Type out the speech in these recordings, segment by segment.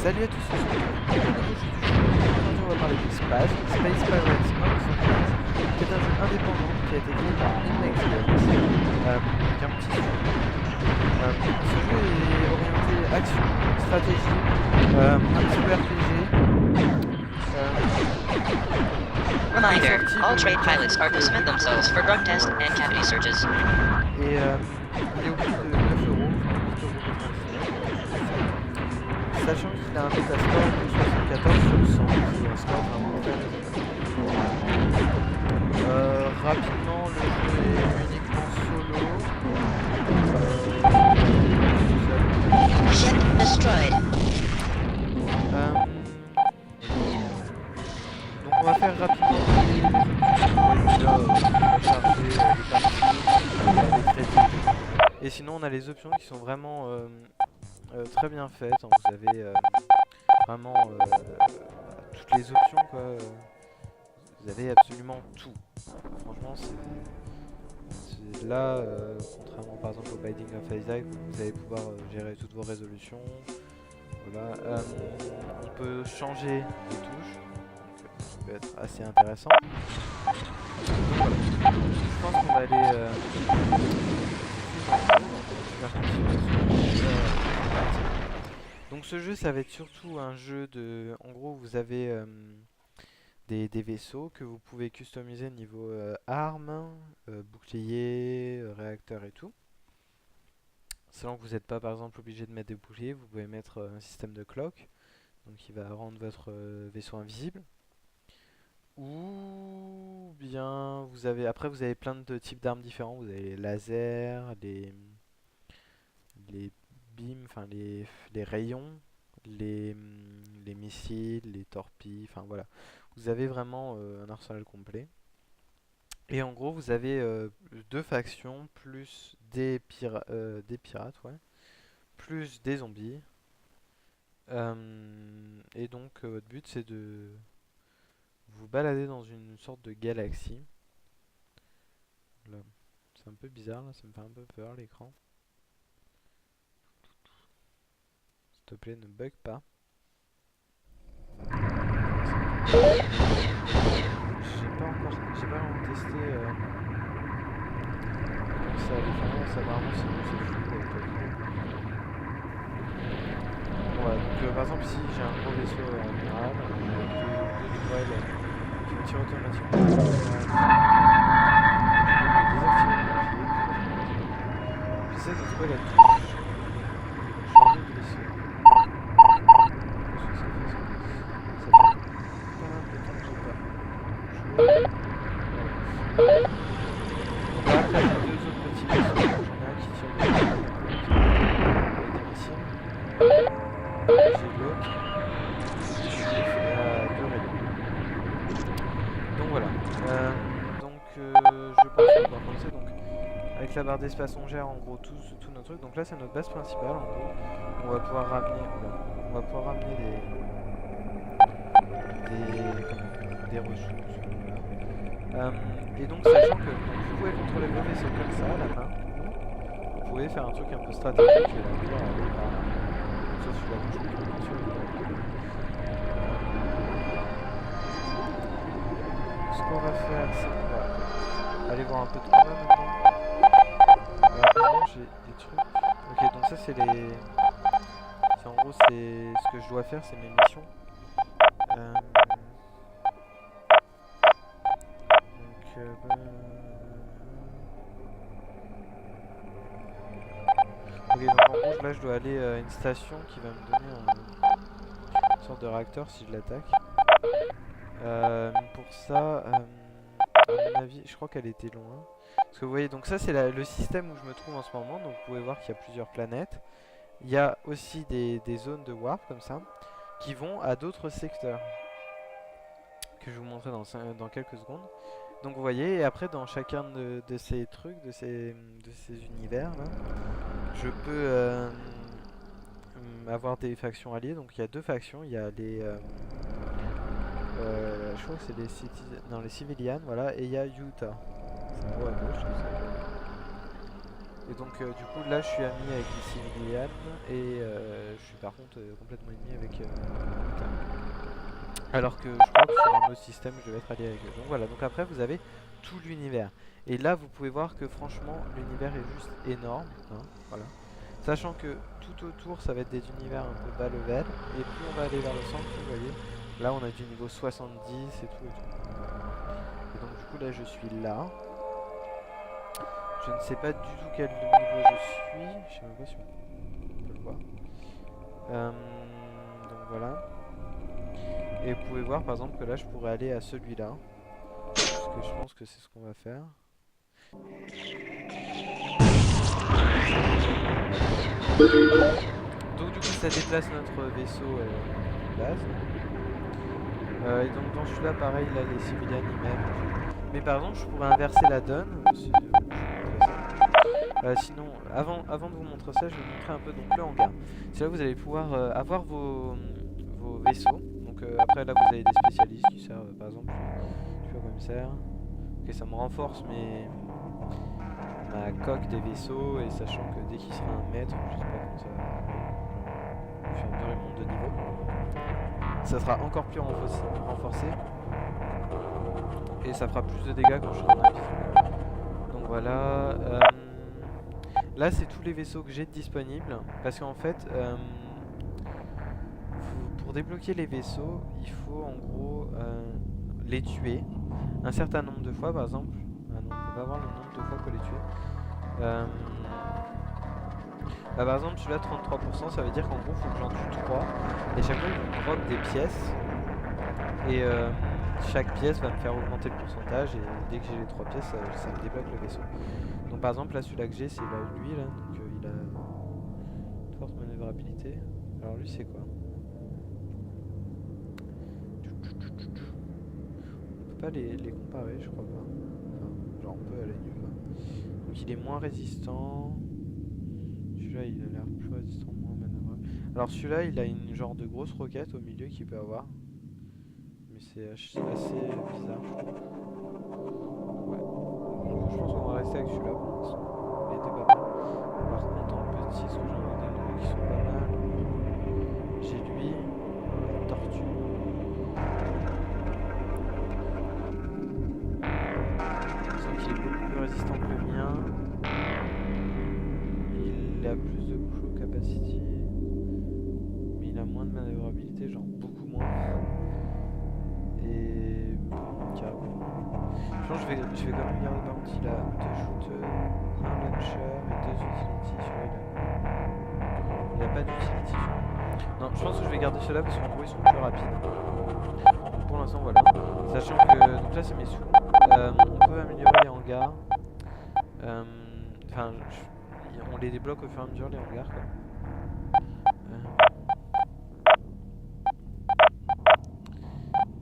Salut à tous, on se retrouve pour un nouveau jeu du jour. Aujourd'hui on va parler de Space Pirates Express, qui est un jeu indépendant qui a été créé par Index Games, qui est un petit studio. Ce jeu est orienté action, stratégie, un petit peu RPG. Reminder, all trade pilots are to submit themselves for drug tests and cavity searches. Et il est au prix de 9 euros, sachant qu'il a un Metascore de 74 sur 100, c'est un score vraiment très raisonnable. Rapidement, le jeu est uniquement solo. Ship destroyed. Donc on va faire rapidement les et sinon on a les options qui sont vraiment très bien faites, hein. Vous avez vraiment toutes les options quoi. Vous avez absolument tout. Franchement c'est là, contrairement par exemple au Binding of Isaac, vous allez pouvoir gérer toutes vos résolutions. Voilà. On peut changer les touches, donc ça peut être assez intéressant. Voilà. Je pense qu'on va aller donc ce jeu ça va être surtout un jeu de... En gros vous avez des vaisseaux que vous pouvez customiser niveau armes, boucliers, réacteurs et tout. Selon que vous n'êtes pas par exemple obligé de mettre des boucliers, vous pouvez mettre un système de clock, donc qui va rendre votre vaisseau invisible. Ou bien vous avez... Après vous avez plein de types d'armes différents, vous avez les lasers, les beams, enfin les rayons, les missiles, les torpilles, enfin voilà. Vous avez vraiment un arsenal complet. Et en gros, vous avez deux factions, plus des pirates, ouais, plus des zombies. Et donc, votre but, c'est de vous balader dans une sorte de galaxie. Là, c'est un peu bizarre, là, ça me fait un peu peur l'écran. S'il te plaît, ne bug pas. J'ai pas vraiment testé comment ça allait faire, ça apparemment c'est fou avec la vidéo. Voilà, donc par exemple ici j'ai un gros vaisseau amiral, deux tourelles qui vont tirer automatiquement. Je vais désactiver le bouclier. J'essaie de trouver la touche pour changer de vaisseau. Ça fait pas mal de temps que j'ai pas joué. Donc là, après, j'ai deux autres petits vaisseaux. J'en ai un qui tire des missiles. J'ai l'autre qui a deux rayons. Donc voilà. Je pense qu'on va pouvoir commencer. Donc, avec la barre d'espace, on gère en gros tout notre truc. Donc là, c'est notre base principale en gros. On va pouvoir ramener, des ressources. Et donc sachant que vous pouvez contrôler vos vaisseaux comme ça à la main, vous pouvez faire un truc un peu stratégique, je vais la dire avec sauf sur la touche contrôle bien sûr. Ce qu'on va faire c'est qu'on va aller voir un peu de combat maintenant. Apparemment j'ai des trucs. Ok, donc ça c'est les... En gros c'est ce que je dois faire, c'est mes missions. Ok, donc en gros là je dois aller à une station qui va me donner une sorte de réacteur si je l'attaque. Pour ça, à mon avis, je crois qu'elle était loin. Parce que vous voyez, donc ça c'est le système où je me trouve en ce moment. Donc vous pouvez voir qu'il y a plusieurs planètes. Il y a aussi des zones de warp comme ça qui vont à d'autres secteurs que je vais vous montrer dans quelques secondes. Donc vous voyez, et après dans chacun de ces trucs, de ces univers là, je peux avoir des factions alliées. Donc il y a deux factions, il y a les je crois que c'est les civilians, voilà, et il y a Utah. C'est en haut à gauche, tout ça. Et donc du coup là je suis ami avec les civilians et je suis par contre complètement ennemi avec Putain. Alors que je crois que sur un autre système je vais être allié avec eux. Donc voilà, donc après vous avez tout l'univers. Et là vous pouvez voir que franchement l'univers est juste énorme. Hein, voilà. Sachant que tout autour ça va être des univers un peu bas level. Et plus on va aller vers le centre, vous voyez, là on a du niveau 70 et tout et tout. Et donc du coup là je suis là. Je ne sais pas du tout quel niveau je suis. Je sais même pas si on peut le voir. Donc voilà. Et vous pouvez voir par exemple que là je pourrais aller à celui-là. Parce que je pense que c'est ce qu'on va faire. Donc du coup ça déplace notre vaisseau de base. Et donc dans celui-là pareil, là les civilians ils m'aiment. Mais par exemple je pourrais inverser la donne. Sinon, avant de vous montrer ça, je vais vous montrer un peu donc, le hangar. C'est là que vous allez pouvoir avoir vos vaisseaux. Donc après là vous avez des spécialistes qui servent par exemple, je vois commissaire. Ok, ça me renforce ma coque des vaisseaux et sachant que dès qu'il sera un mètre, je sais pas comment ça va, au fur et à mesure il monte de niveau, ça sera encore plus renforcé et ça fera plus de dégâts quand je serai invisible. Donc voilà. Là c'est tous les vaisseaux que j'ai disponibles parce qu'en fait pour débloquer les vaisseaux il faut en gros les tuer un certain nombre de fois par exemple. Ah non, on peut pas voir le nombre de fois qu'on les tue. Bah, par exemple celui-là 33%, ça veut dire qu'en gros faut que j'en tue 3 et chaque fois je me drop des pièces et chaque pièce va me faire augmenter le pourcentage et dès que j'ai les 3 pièces ça me débloque le vaisseau. Donc par exemple là celui-là que j'ai c'est là lui là, donc il a une forte manœuvrabilité. Alors lui c'est quoi? On peut pas les comparer je crois pas. Enfin genre on peut à la nuque quoi. Donc il est moins résistant. Celui-là il a l'air plus résistant, moins manœuvrable. Alors celui-là il a une genre de grosse roquette au milieu qu'il peut avoir. Mais c'est assez bizarre je trouve. Ouais. Donc, je pense qu'on va rester avec celui-là pour l'instant. Il était pas mal. Par contre en petit, ce que j'ai envie de nouveaux qui sont pas mal. J'ai lui, la tortue. Je sens qu'il est beaucoup plus résistant que le mien. Il a plus de crew capacity. Mais il a moins de manœuvrabilité, genre beaucoup moins. Et carrément. Je pense que je vais quand même regarder par contre il a 2 shooters, un launcher et 2 utilities. Celui-là il a pas d'utility. Non, je pense que je vais garder ceux-là parce qu'en gros ils sont plus rapides. Donc pour l'instant voilà. Sachant que donc là c'est mes sous. On peut améliorer les hangars. Enfin on les débloque au fur et à mesure les hangars quoi.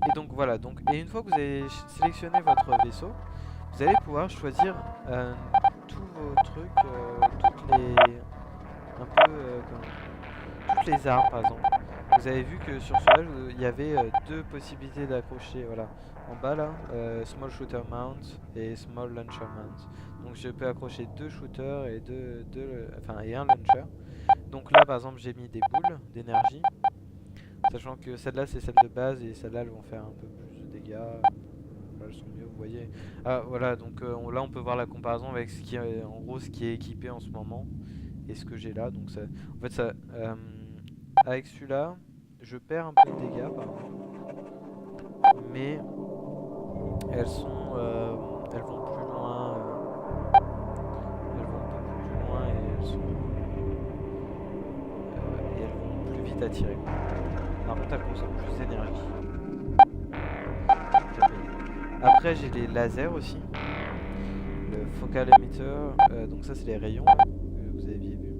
Et donc voilà, et une fois que vous avez sélectionné votre vaisseau, vous allez pouvoir choisir tous vos trucs, toutes les armes par exemple. Vous avez vu que sur cela il y avait 2 possibilités d'accrocher, voilà, en bas là, Small Shooter Mount et Small Launcher Mount. Donc je peux accrocher 2 shooters et et un launcher. Donc là par exemple j'ai mis des boules d'énergie. Sachant que celles-là c'est celles de base et celles-là elles vont faire un peu plus de dégâts. Là elles sont mieux, vous voyez. Ah voilà, donc là on peut voir la comparaison avec ce qui est, en gros ce qui est équipé en ce moment et ce que j'ai là. Donc ça, en fait ça, avec celui-là je perds un peu de dégâts par contre. Mais elles vont plus loin. Elles vont beaucoup plus loin et elles vont plus vite à tirer. Par contre elle consomme plus d'énergie. Après j'ai les lasers aussi. Le focal emitter, donc ça c'est les rayons là, que vous aviez vu.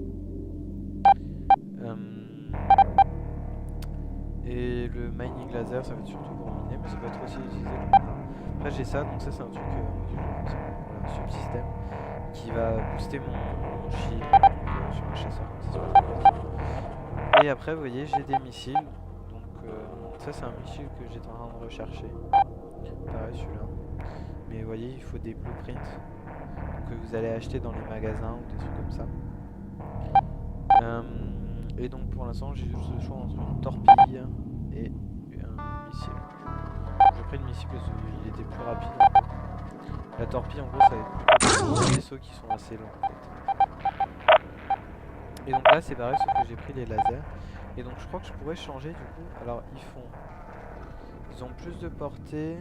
Et le mining laser ça va être surtout pour miner, mais ça peut être aussi utilisé comme ça. Après j'ai ça, donc ça c'est un truc un subsystème qui va booster mon shield sur un chasseur comme ça. Et après vous voyez j'ai des missiles. Ça c'est un missile que j'étais en train de rechercher. Pareil celui-là. Mais vous voyez il faut des blueprints. que vous allez acheter dans les magasins ou des trucs comme ça. Et donc pour l'instant j'ai juste le choix entre une torpille et un missile. J'ai pris le missile parce qu'il était plus rapide en fait. La torpille en gros ça va être plutôt des vaisseaux qui sont assez lents en fait. Et donc là c'est pareil sauf que j'ai pris les lasers. Et donc je crois que je pourrais changer du coup. Alors ils ont plus de portée.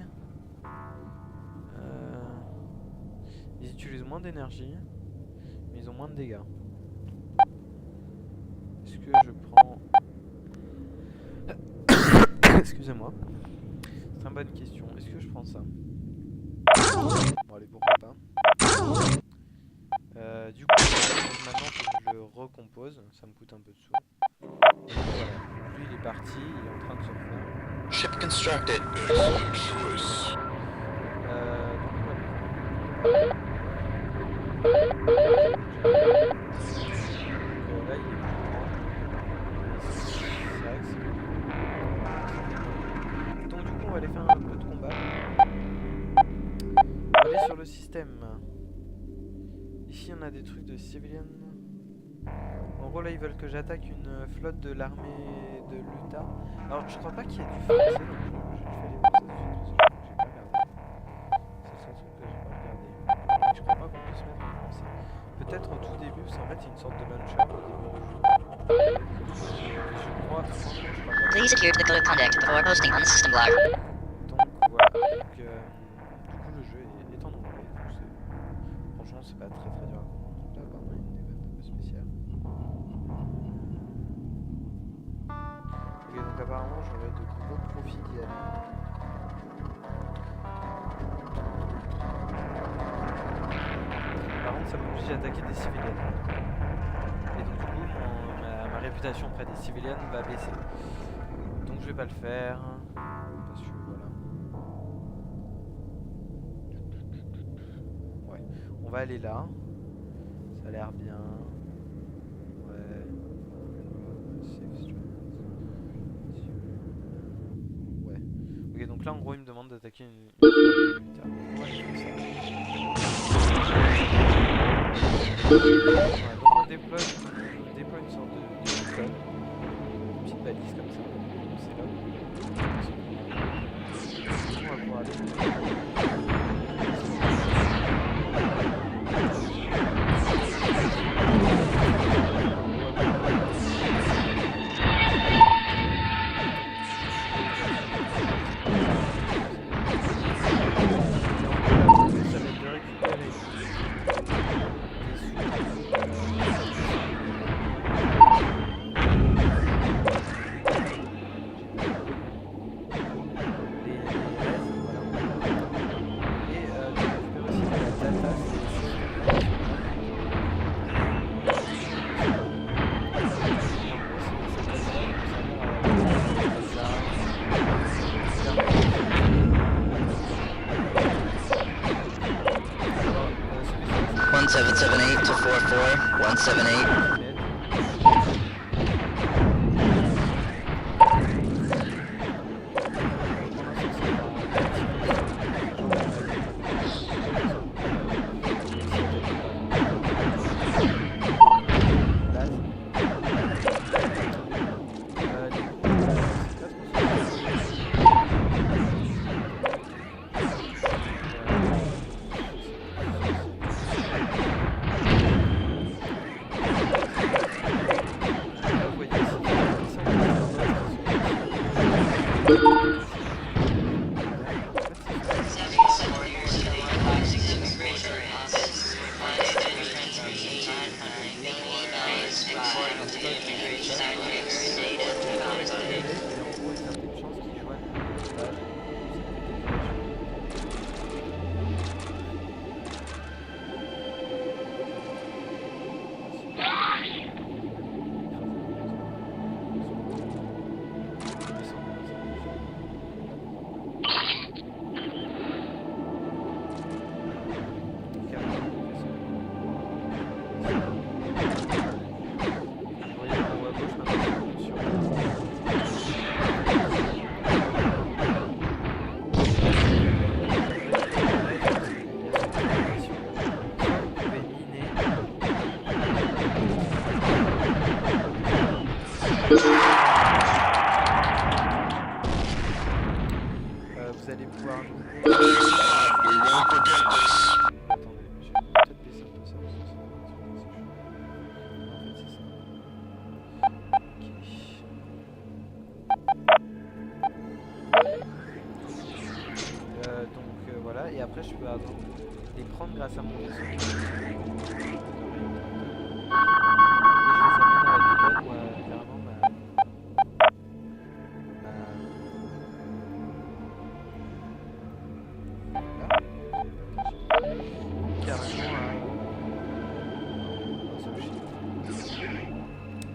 Ils utilisent moins d'énergie. Mais ils ont moins de dégâts. Est-ce que je prends... Excusez-moi. C'est une bonne question. Est-ce que je prends ça? Bon allez, pourquoi pas. Du coup, maintenant que je le recompose, ça me coûte un peu de sous. Et voilà. Lui il est parti, il est en train de se refaire. Ship constructed. Donc voilà. Là il est plus grand. C'est vrai que c'est... Donc du coup on va aller faire un peu de combat. On va aller sur le système. Ici on a des trucs de civilian. En gros là ils veulent que j'attaque une flotte de l'armée de l'Utah. Alors je crois pas qu'il y ait du français, donc je fais les voir ça tout de suite parce que j'ai pas regardé. C'est le seul truc que j'ai pas regardé. Je crois pas qu'on puisse mettre en français. Peut-être au tout début, parce qu'en fait c'est une sorte de launcher au début du jeu. Je crois, franchement je crois pas. Please adhere to the code of conduct before posting on the system blog. Donc voilà, donc, du coup le jeu est en anglais, donc franchement c'est pas très dur à comprendre, donc là apparemment il y a une décote un peu spéciale. Ok, donc apparemment j'aurais de gros profits d'y aller. Par contre ça m'oblige à attaquer des civiliens. Et donc du coup ma réputation auprès des civiliens va baisser. Donc je vais pas le faire. Parce que voilà. Ouais. On va aller là. Ça a l'air bien. Ouais. Ouais. Ok, donc là en gros il me demande d'attaquer une flotte de militaires. On va aller comme ça. Voilà, donc on déploie une sorte de code. Une petite balise comme ça. C'est là. On va pouvoir aller. to 44178. après je peux par exemple les prendre grâce à mon vaisseau. Et je les amène à la beacon ou à carrément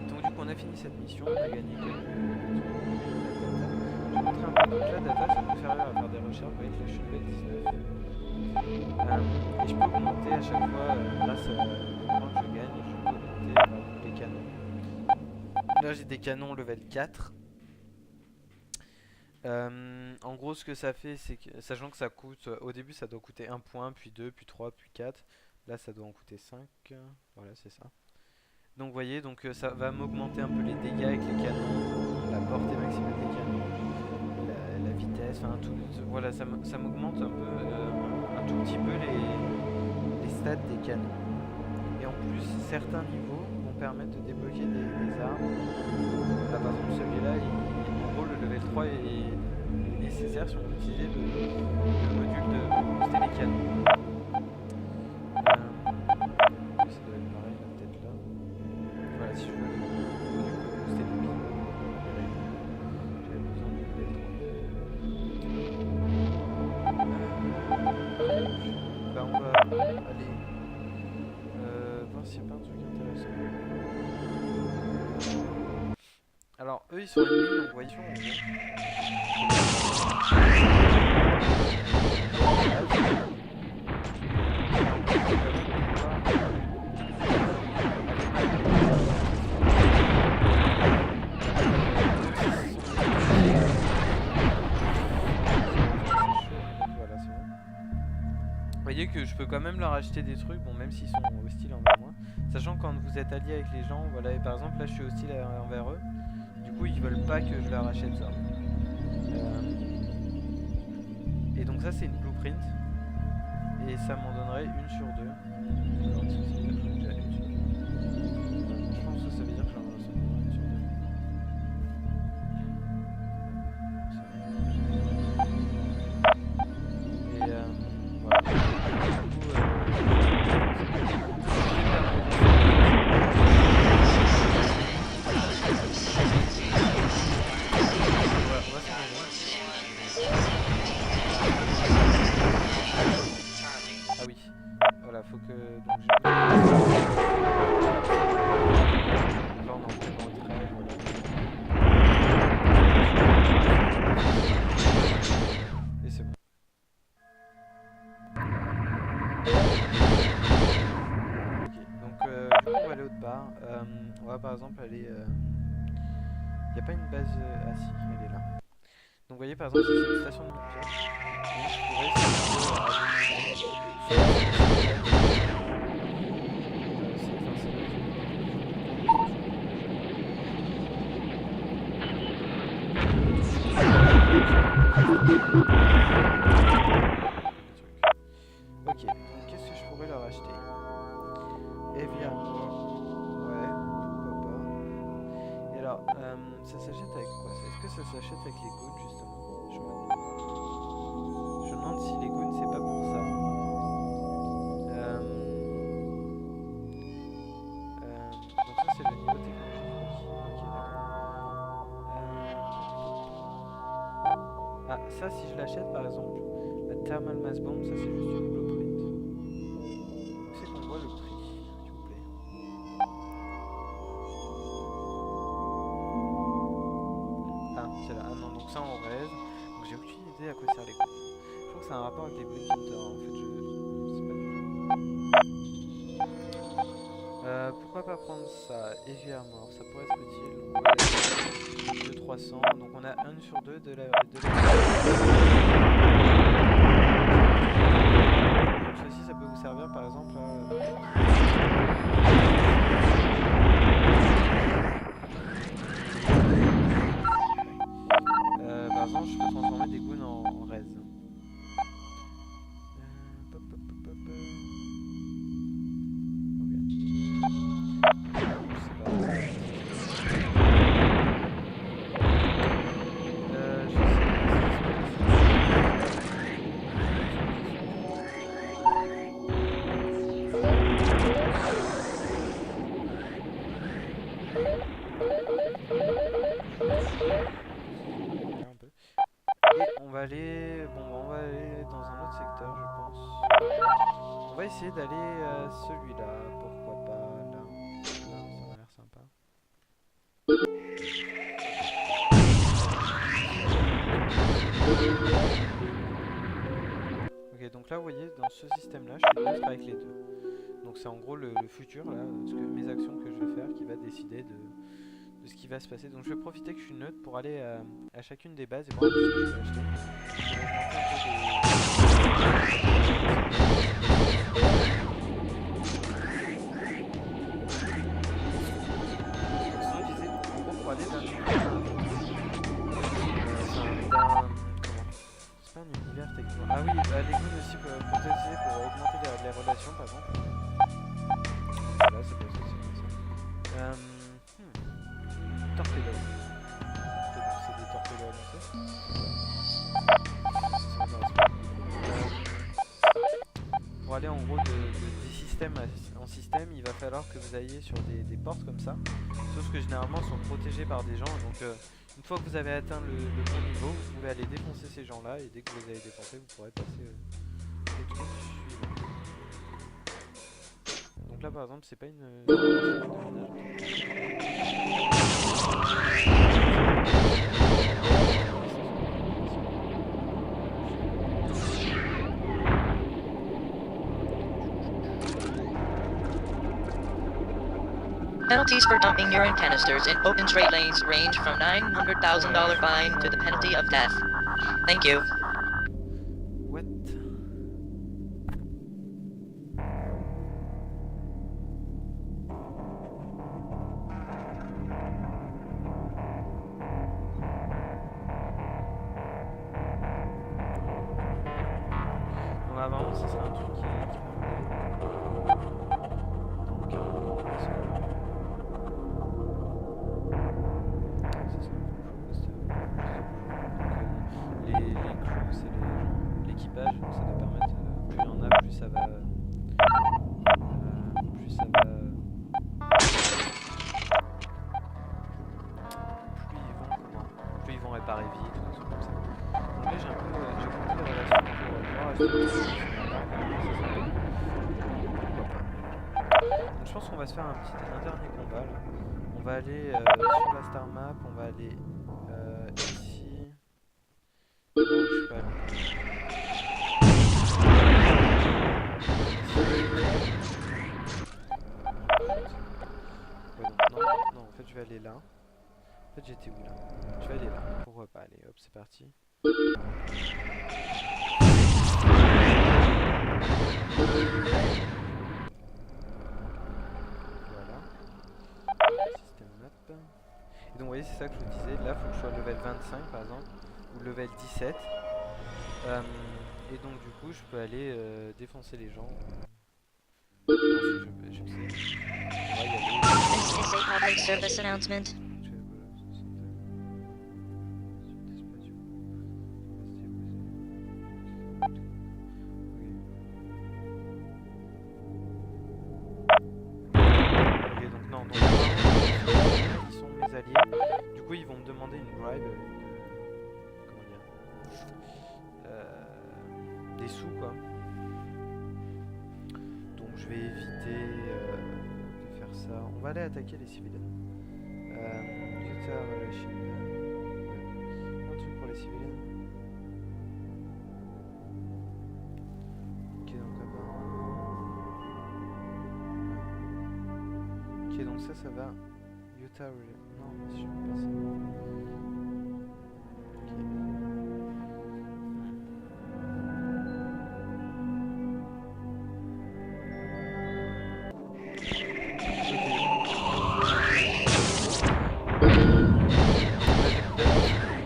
donc du coup on a fini cette mission, on a gagné quelques... Je vais montrer un peu, donc la data ça peut servir à faire des recherches, vous voyez que là je suis level 19. Et je peux augmenter à chaque fois, grâce au point que je gagne, je peux augmenter par exemple, les canons. Là j'ai des canons level 4. En gros ce que ça fait c'est que, sachant que ça coûte, au début ça doit coûter 1 point, puis 2, puis 3, puis 4. Là ça doit en coûter 5, voilà c'est ça. Donc vous voyez, donc ça va m'augmenter un peu les dégâts avec les canons, la portée maximale des canons, la vitesse, enfin tout, voilà ça m'augmente un peu, un tout petit peu les stats des canons. Et en plus certains niveaux vont permettre de débloquer des armes. Là par exemple celui-là, en gros le level 3 est nécessaire si on veut utiliser le module de booster les canons. Ça doit être pareil là, peut-être là. Voilà, si je veux le module de booster les billes, j'avais besoin du level 3. Bah on va aller voir s'il n'y a pas un truc intéressant. Alors eux ils sont ennemis, donc voyons en gros. Vous voyez que je peux quand même leur acheter des trucs, bon même s'ils sont hostiles envers moi. Sachant que quand vous êtes allié avec les gens, voilà, et par exemple là je suis hostile envers eux, du coup ils veulent pas que je leur achète ça. Et donc ça c'est une blueprint, et ça m'en donnerait 1 sur 2. Alors est-ce que ça veut dire que j'en ai déjà 1 sur 2? Je pense que ça veut dire que j'en ai 1 sur 2. Et voilà. Ah oui, voilà, faut que... Donc, là on est en plein retrait, voilà. Et c'est bon. Ok, donc du coup on va aller autre part. On va par exemple aller... Y a pas une base... Ah si, elle est là. Donc vous voyez par exemple c'est une station de militaire. Donc je pourrais ok, donc qu'est-ce que je pourrais leur acheter? Heavy Armor, ouais, pourquoi pas. Et alors, ça s'achète avec quoi? Est-ce que ça s'achète avec les goons justement? Je me demande si les goons c'est pas pour ça. Donc ça c'est le niveau technologique. Ok, d'accord. Ah, ça si je l'achète par exemple, la Thermal Mass Bomb, ça c'est juste une blueprint. Où c'est qu'on voit le prix, s'il vous plaît? Ah, c'est là. Ah non, donc ça on raise. Donc j'ai aucune idée à quoi sert les goons. Je crois que c'est un rapport avec les bounty hunters. En fait, je sais pas du tout. Pourquoi pas prendre ça? Heavy Armor, ça pourrait être utile. Donc, 2 300. Donc on a 1 sur 2 de la... Donc ceci, ça peut vous servir par exemple à... par exemple, je peux transformer des goons en res. on va aller... Bon, on va aller dans un autre secteur, je pense. On va essayer d'aller à celui-là, pourquoi pas, là. Là, ça m'a l'air sympa. Ok, donc là, vous voyez, dans ce système-là, je suis neutre avec les deux. Donc c'est en gros le futur, là, mes actions que je vais faire qui va décider de ce qui va se passer. Donc je vais profiter que je suis neutre pour aller à chacune des bases et voir un peu ce que je peux acheter. Je vais augmenter un peu sinon, je disais, en gros, pour aller d'un c'est pas un univers techniquement. Ah oui, les goûts aussi pour protéger, pour augmenter les relations par exemple. Voilà, c'est pas ça, c'est comme ça. Torpedo. Ok, donc c'est des torpedos avancés. Ça m'intéresse pas. Pour aller en gros des systèmes en système, il va falloir que vous ayez sur des portes comme ça. Sauf que généralement sont protégés par des gens. Donc une fois que vous avez atteint le bon niveau, vous pouvez aller défoncer ces gens là. Et dès que vous les avez défoncés, vous pourrez passer au truc suivant. Donc là par exemple c'est pas une Penalties for dumping urine canisters in open trade lanes range from $900,000 fine to the penalty of death. Thank you. What? Donc avant ça serait un truc qui l'équipage, donc ça doit permettre, plus il y en a, plus ça va plus ils vont réparer vite, ou des trucs comme ça. Donc là j'ai compté les relations pour pouvoir acheter des choses. Donc je pense qu'on va se faire un dernier combat là. On va aller sur la star map, on va aller ici. Oh, je suis pas allé. Ouais, non, en fait je vais aller là. En fait j'étais où là? Je vais aller là, pourquoi pas, allez hop c'est parti. Voilà. Système map. Et donc vous voyez c'est ça que je vous disais, là il faut que je sois level 25 par exemple, ou level 17. Et donc du coup je peux aller défoncer les gens. Je sais. This is a public service announcement. Du coup ils vont me demander une bribe, comment dire, des sous quoi. Donc je vais éviter de faire ça. On va aller attaquer les civils. Utah Relation. Un truc pour les civils. Ok donc là-bas. Ok donc ça va. Utah Relation. Non, mais je veux pas ça.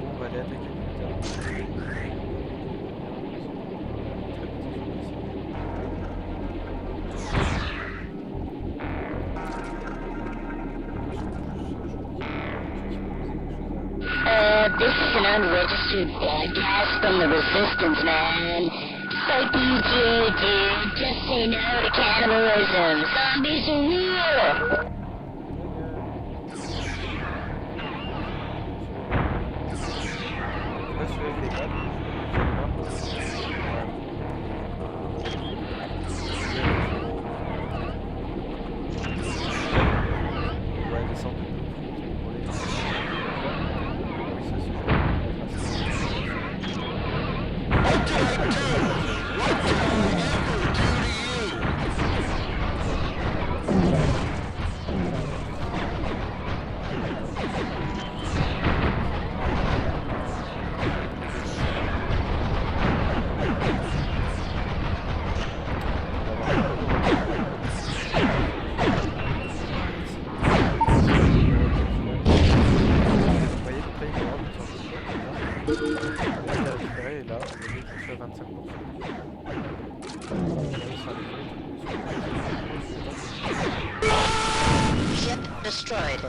On va aller attaquer le This is an unregistered broadcast from the Resistance, man. Fuck you too, dude. Just say no to cannibalism. Zombies are real. Là, celui-là, je l'ai pas. Ouais, descendre de deux pour les... Oui, ça c'est récupéré et là, on est touché à 25%. Ship destroyed.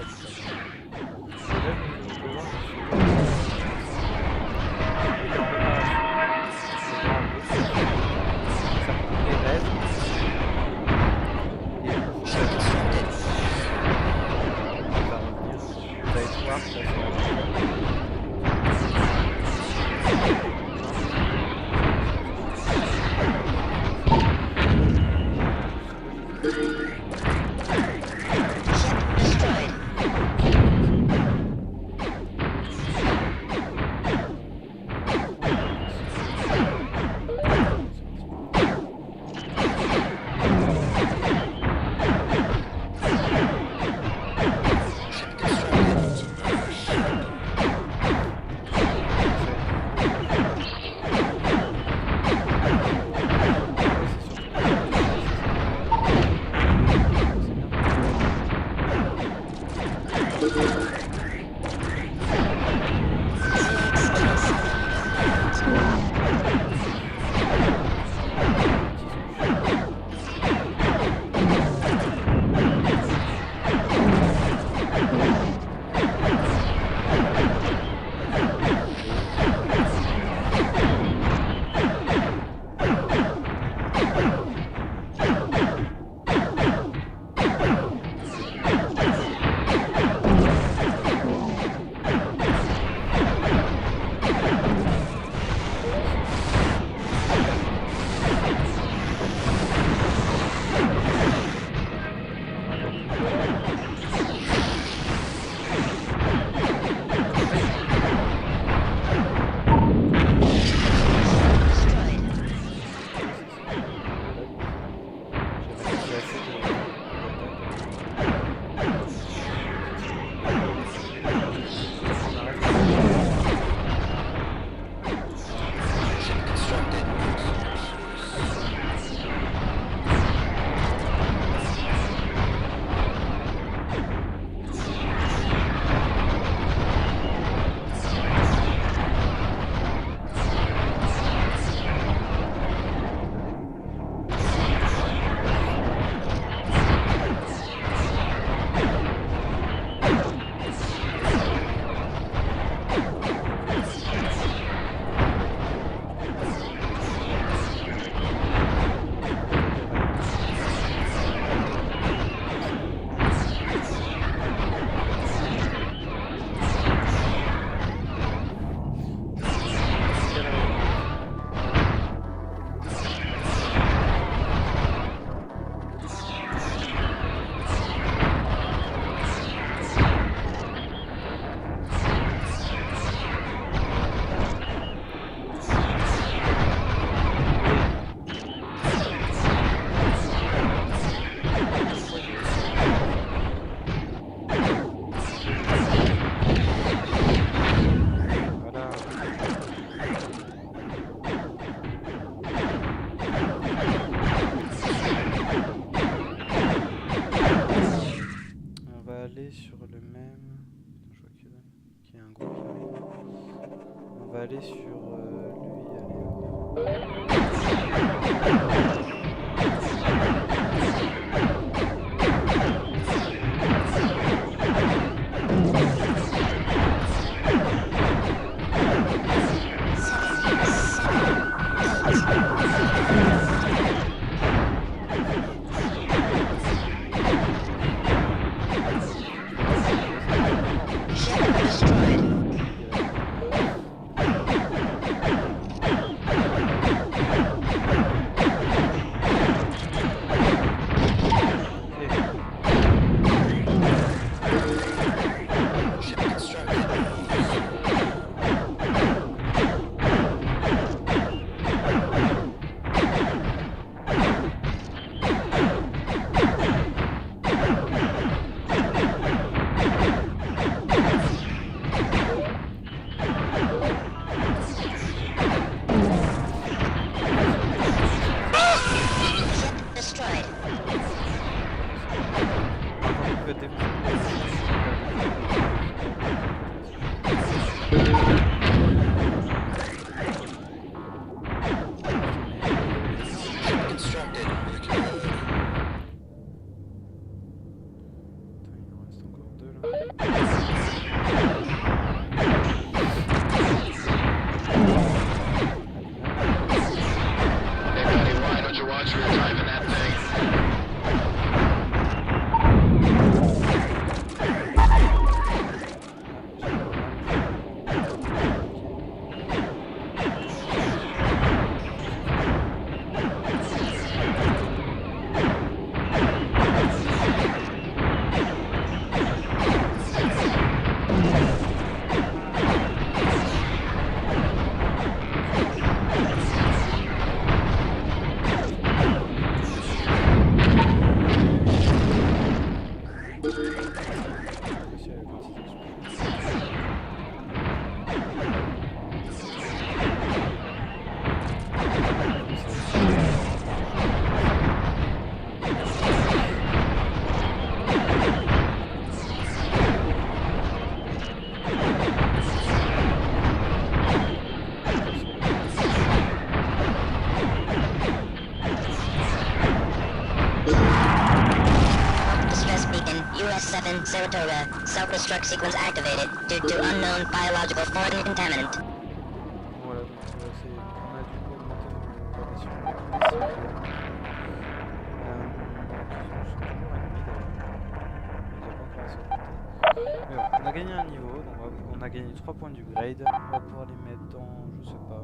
Sur le même... Je vois qu'il y a un groupe qui arrive. On va aller sur lui. Saratoga. Self-destruct sequence activated due to unknown biological foreign contaminant. Voilà, donc on a dû augmenter nos relations avec les cibles. Ils sont toujours ennemis d'ailleurs. Ils n'ont pas encore assez augmenté. Mais voilà, on a gagné un niveau, donc on a gagné 3 points du grade. On va pouvoir les mettre dans, je sais pas.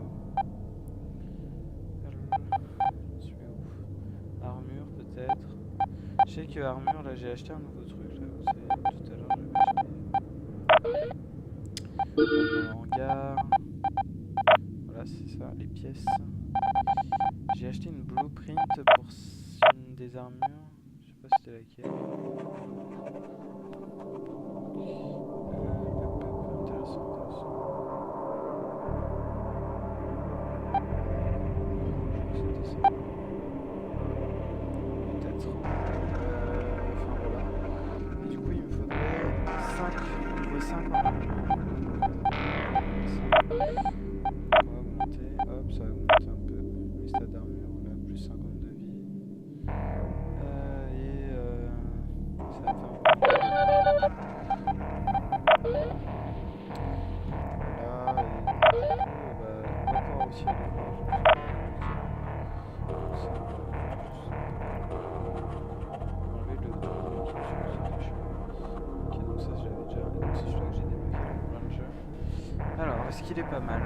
Je vais où? Armure peut-être. Je sais que armure, là j'ai acheté un nouveau truc, là, vous savez, tout à l'heure j'avais acheté. Hangar. Voilà, c'est ça, les pièces. J'ai acheté une blueprint pour une des armures. Je sais pas si c'était laquelle. Intéressant, intéressant. Je crois que c'était ça. Peut-être. Enfin voilà. Et du coup, il me faudrait 5, niveau 5 en armure. On va augmenter, hop, ça va augmenter un peu les stats d'armure, voilà, plus 50 de vie. Ça va faire un peu. Voilà, et on va pouvoir aussi aller voir. Enlever le truc qui me suffit. Ok, donc ça je l'avais déjà, donc c'est celui-là que j'ai débloqué dans le jeu. Alors, est-ce qu'il est pas mal?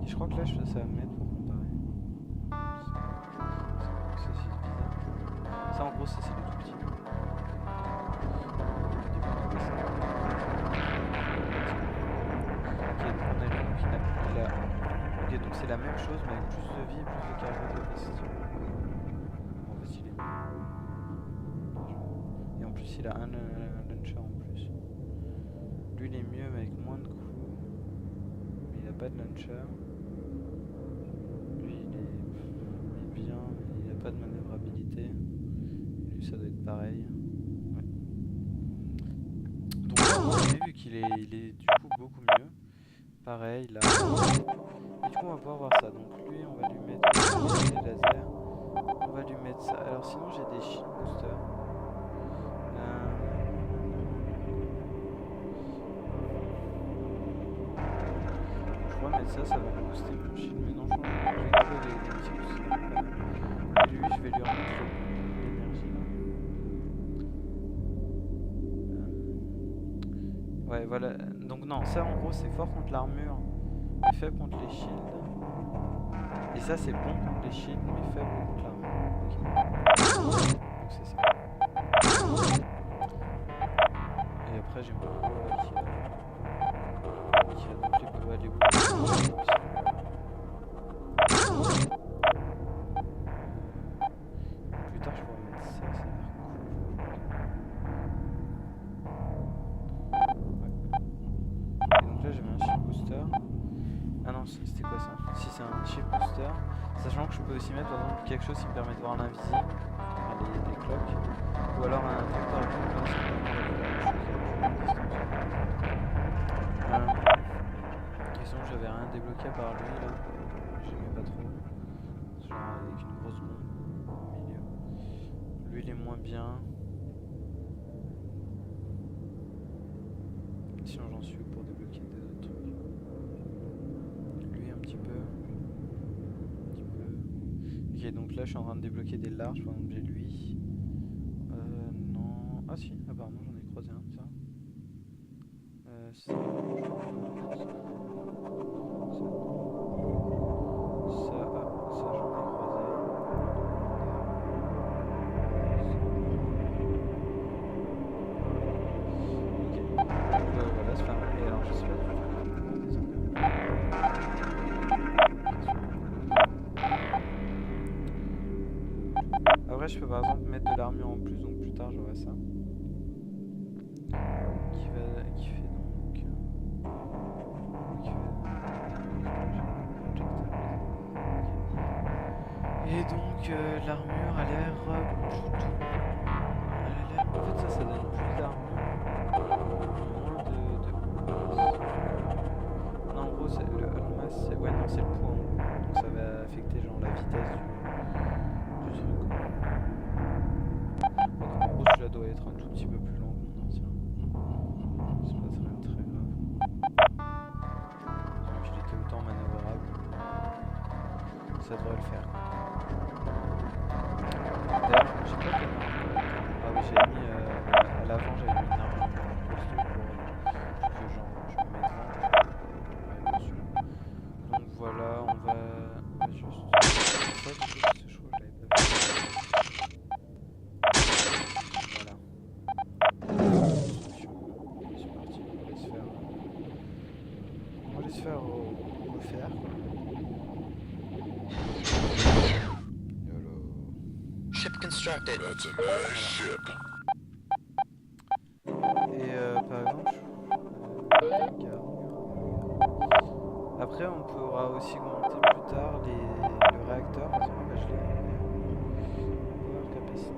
Et je crois que là, ça va me mettre pour comparer. Ça, c'est bizarre. Ça, en gros, ça, c'est les tout petits. Ok, donc on a lui, donc il a... Ok, donc c'est la même chose, mais avec plus de vie et plus de cargo de question. Bon, bah, stylé. Et en plus il a un launcher en plus. Lui il est mieux mais avec moins de coups. Mais il a pas de launcher. Lui il est bien mais il a pas de manœuvrabilité. Et lui ça doit être pareil. Ouais. Donc vous avez vu qu'il est, du coup beaucoup mieux. Pareil là. Et du coup on va pouvoir voir ça. Donc lui on va lui mettre des lasers. On va lui mettre ça. Alors sinon j'ai des shield boosters. Je pourrais mettre ça, ça va me booster mon shield, mais non, je vais garder les petits boosters. Et lui, je vais lui remettre l'énergie là. Ouais, voilà. Donc non, ça en gros c'est fort contre l'armure, mais faible contre les shields. Et ça c'est bon contre les shields, mais faible contre l'armure. Ok. Donc c'est ça. Et après j'ai mon robot là qui a donc les boules. Plus tard je pourrais mettre ça, ça a l'air cool. Ouais. Et donc là j'avais un shield booster. Ah non, c'était quoi ça? Si c'est un shield booster, sachant que je peux aussi mettre par exemple quelque chose qui me permet de voir l'invisible, enfin, des cloques, ou alors un tracteur de pompe, ça me permet de voir quelque chose à plus grande distance. Sinon j'avais rien débloqué par lui là, j'aimais pas trop, genre avec une grosse bombe au milieu. Lui il est moins bien. Sinon j'en suis pour débloquer des autres trucs. Lui un petit peu. Ok, donc là je suis en train de débloquer des larges, par exemple j'ai lui. Non. Ah si, apparemment j'en ai croisé un, ça. Ça, j'en ai croisé. Ok. Voilà, c'est pas mal. Et alors je sais pas du tout comment des engrais. Après je peux par exemple mettre de l'armure en plus, donc plus tard j'aurai ça. Qui fait donc... Et donc l'armure a l'air plutôt... En fait ça donne plus d'armure. Moins de... Non en gros c'est le masse, ouais non c'est le poids en gros. Donc ça va affecter genre la vitesse ça devrait le faire. D'ailleurs, je sais pas comment. Ah oui, j'ai mis à l'avant, j'avais mis une arme costaud pour que genre je me mette devant. Ouais, bien sûr. Donc voilà, on va juste. Ça, du coup, je crois que je l'avais pas fait. Voilà. Construction. C'est parti, on va les se faire refaire quoi. YOLO. Ship constructed. Et par exemple, après on pourra aussi augmenter plus tard le réacteur. Parce que moi, je l'ai power capacity.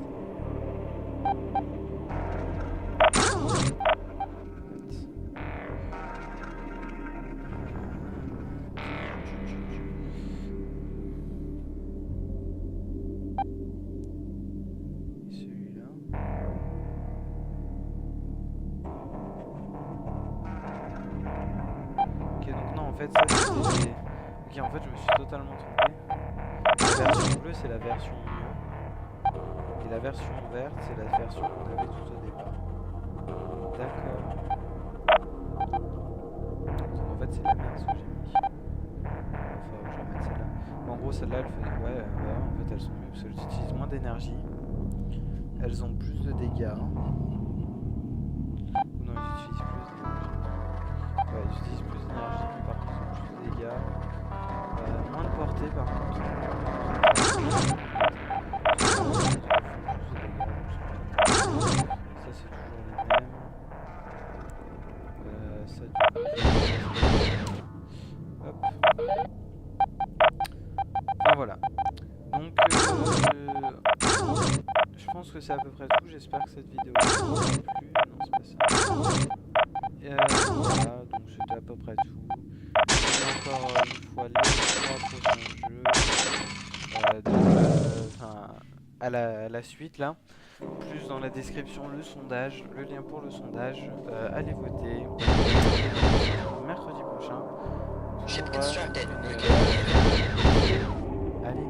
Celui-là. Ok, donc non, en fait, ça c'était. Ok, en fait, je me suis totalement trompé. La version bleue, c'est la version mieux. Et la version verte, c'est la version qu'on avait tout au départ. D'accord. Donc en fait, c'est la merde ce que j'ai mis. Enfin, je vais mettre celle-là. Bon, en gros, celle-là, elle fait. Ouais, en fait, elles sont mieux parce qu'elles utilisent moins d'énergie. Elles ont plus de dégâts. Non, ils utilisent plus d'énergie. Ouais, ils utilisent plus d'énergie, mais par contre, ils ont plus de dégâts. Moins de portée, par contre. Ça, c'est toujours les mêmes. Ça, du coup. Hop. Enfin, voilà. Donc, je pense que c'est à peu près tout. J'espère que cette vidéo vous a plu. Non, c'est pas ça. Voilà, donc c'était à peu près tout. Encore une fois les 3 prochains jeux. À la suite là. Plus dans la description le sondage, le lien pour le sondage. Allez voter. Mercredi prochain. Ship constructed. Allez.